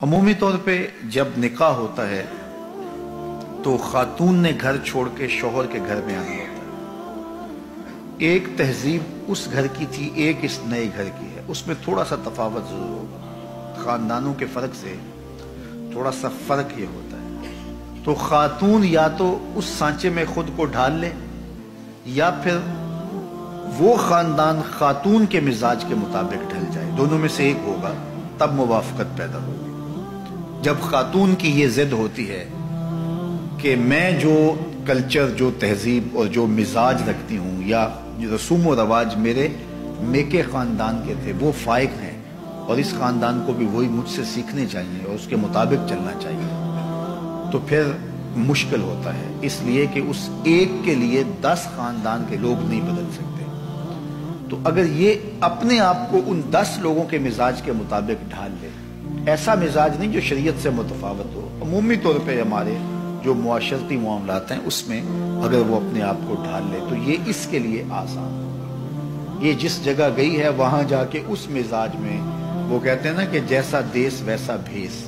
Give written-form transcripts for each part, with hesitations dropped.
अमूमी तौर पे जब निकाह होता है तो खातून ने घर छोड़ के शौहर के घर में आना होता है। एक तहजीब उस घर की थी, एक इस नए घर की है। उसमें थोड़ा सा तफावत जरूर होगा, खानदानों के फर्क से थोड़ा सा फर्क ये होता है। तो खातून या तो उस सांचे में खुद को ढाल ले या फिर वो खानदान खातून के मिजाज के मुताबिक ढल जाए, दोनों में से एक होगा, तब मुवाफकत पैदा होगी। जब खातून की ये जिद होती है कि मैं जो कल्चर, जो तहजीब और जो मिजाज रखती हूँ या जो रसूम व रवाज मेरे मेके खानदान के थे वो फाइक हैं और इस खानदान को भी वही मुझसे सीखने चाहिए और उसके मुताबिक चलना चाहिए, तो फिर मुश्किल होता है। इसलिए कि उस एक के लिए 10 खानदान के लोग नहीं बदल सकते। तो अगर ये अपने आप को उन 10 लोगों के मिजाज के मुताबिक ढाल ले, ऐसा मिजाज नहीं जो शरीयत से मुतफावत हो, अमूमी तौर पे हमारे जो मुआशरती मामलात हैं उसमें अगर वो अपने आप को ढाल ले तो ये इसके लिए आसान होगा। ये जिस जगह गई है वहां जाके उस मिजाज में, वो कहते हैं ना कि जैसा देश वैसा भेस,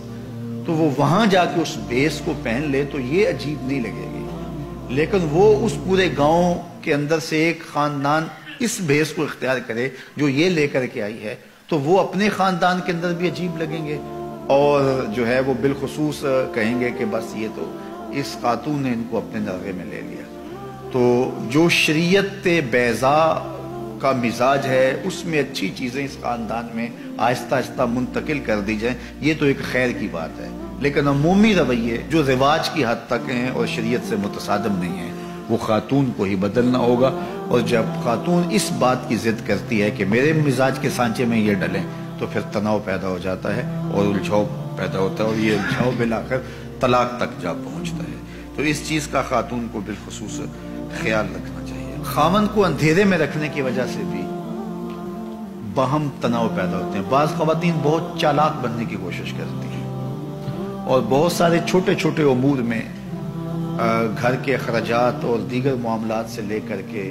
तो वो वहां जाके उस भेस को पहन ले तो ये अजीब नहीं लगेगी। लेकिन वो उस पूरे गांव के अंदर से एक खानदान इस भेस को इख्तियार करे जो ये लेकर के आई है, तो वो अपने खानदान के अंदर भी अजीब लगेंगे और जो है वो बिलखुसूस कहेंगे कि बस ये तो इस खातून ने इनको अपने नरगे में ले लिया। तो जो शरीयत बैज़ा का मिजाज है उसमें अच्छी चीज़ें इस खानदान में आहिस्ता आहिस्ता मुंतकिल कर दी जाए, ये तो एक खैर की बात है। लेकिन अमूमी रवैये जो रिवाज की हद तक हैं और शरीयत से मुतसादम नहीं है, वो खातून को ही बदलना होगा। और जब खातून इस बात की जिद करती है कि मेरे मिजाज के सांचे में ये डलें, तो फिर तनाव पैदा हो जाता है और उलझाव पैदा होता है और ये उलझाव मिलाकर तलाक तक जा पहुंचता है। तो इस चीज का खातून को बिलखुसूस ख्याल रखना चाहिए। खामन को अंधेरे में रखने की वजह से भी बाहम तनाव पैदा होते हैं। बाज खवातीन बहुत चालाक बनने की कोशिश करती हैं और बहुत सारे छोटे छोटे उमूर में घर के अखराजात और दीगर मामलात से लेकर के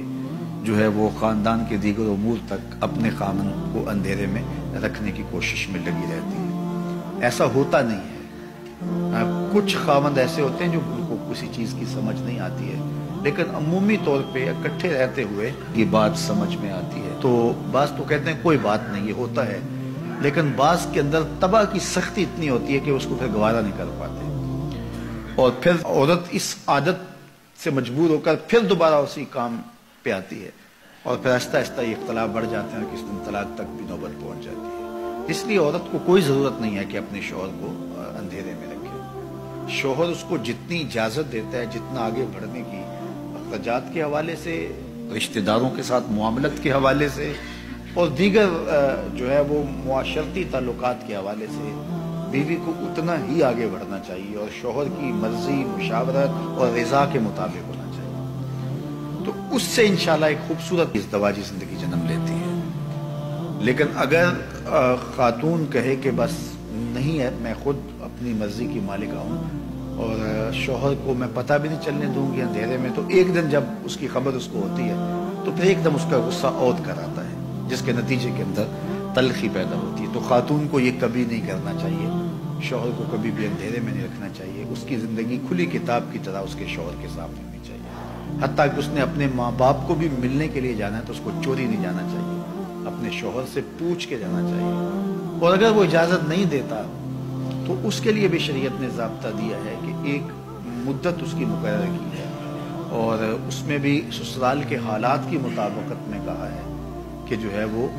जो है वो खानदान के दीगर उमूर तक अपने खामन को अंधेरे में रखने की कोशिश में लगी रहती है। ऐसा होता नहीं है। कुछ खामद ऐसे होते हैं जो उनको किसी चीज की समझ नहीं आती है, लेकिन अमूमी तौर पे इकट्ठे रहते हुए ये बात समझ में आती है। तो बास तो कहते हैं कोई बात नहीं, ये होता है, लेकिन बास के अंदर तबाह की सख्ती इतनी होती है कि उसको फिर गवारा नहीं कर पाते और फिर औरत इस आदत से मजबूर होकर फिर दोबारा उसी काम पे आती है और फिर आहिस्ता आहिस्ता ये इख्तलाफ बढ़ जाते हैं और किसी दिन तलाक तक भी नौबत पहुंच जाती है। इसलिए औरत को कोई जरूरत नहीं है कि अपने शौहर को अंधेरे में रखे। शौहर उसको जितनी इजाजत देता है, जितना आगे बढ़ने की अखराजात के हवाले से, रिश्तेदारों के साथ मुआमलत के हवाले से और दीगर जो है वो मुआशरती ताल्लुकात के हवाले से बीवी को उतना ही आगे बढ़ना चाहिए और शौहर की मर्जी, मुशावरत और रिजा के मुताबिक होना चाहिए। तो उससे इंशाल्लाह एक खूबसूरत इज़्दवाजी जिंदगी जन्म लेती है। लेकिन अगर खातून कहे कि बस नहीं है, मैं खुद अपनी मर्जी की मालिका हूँ और शौहर को मैं पता भी नहीं चलने दूंगी अंधेरे में, तो एक दिन जब उसकी खबर उसको होती है तो फिर एकदम उसका गुस्सा औद कर आता है, जिसके नतीजे के अंदर तलखी पैदा होती है। तो खातून को ये कभी नहीं करना चाहिए, शौहर को कभी भी अंधेरे में नहीं रखना चाहिए। उसकी जिंदगी खुली किताब की तरह उसके शौहर के सामने होनी चाहिए। हत्ता कि उसने अपने माँ बाप को भी मिलने के लिए जाना है तो उसको चोरी नहीं जाना चाहिए, अपने शौहर से पूछ के जाना चाहिए। और अगर वो इजाजत नहीं देता तो उसके लिए भी शरीयत ने ज़ाब्ता दिया है कि एक मुद्दत उसकी मुकर्रर की है और उसमें भी ससुराल के हालात की मुताबिकत में कहा है कि जो है वो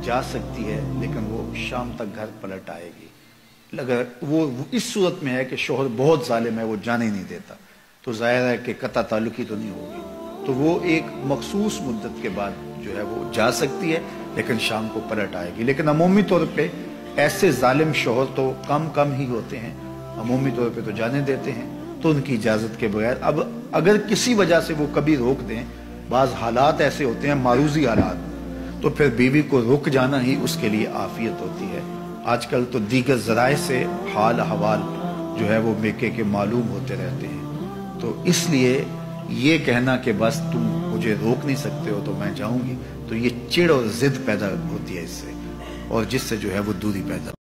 जा सकती है, लेकिन वो शाम तक घर पलट आएगी। अगर वो इस सूरत में है कि शौहर बहुत जालिम है, वो जाने ही नहीं देता, तो जाहिर है कि कता ताल्लुकी तो नहीं होगी, तो वो एक मखसूस मुद्दत के बाद जो है वो जा सकती है, लेकिन शाम को पलट आएगी। लेकिन अमूमी तौर पे ऐसे जालिम शौहर तो कम ही होते हैं, अमूमी तौर पे तो जाने देते हैं, तो उनकी इजाजत के बगैर। अब अगर किसी वजह से वो कभी रोक दें, बाज हालात ऐसे होते हैं मारूजी हालात, तो फिर बीवी को रुक जाना ही उसके लिए आफियत होती है। आजकल तो दीगर ज़राए से हाल हवाल जो है वो मेके के मालूम होते रहते हैं, तो इसलिए ये कहना कि बस तुम मुझे रोक नहीं सकते हो तो मैं जाऊंगी, तो ये चिढ़ और जिद पैदा होती है इससे, और जिससे जो है वो दूरी पैदा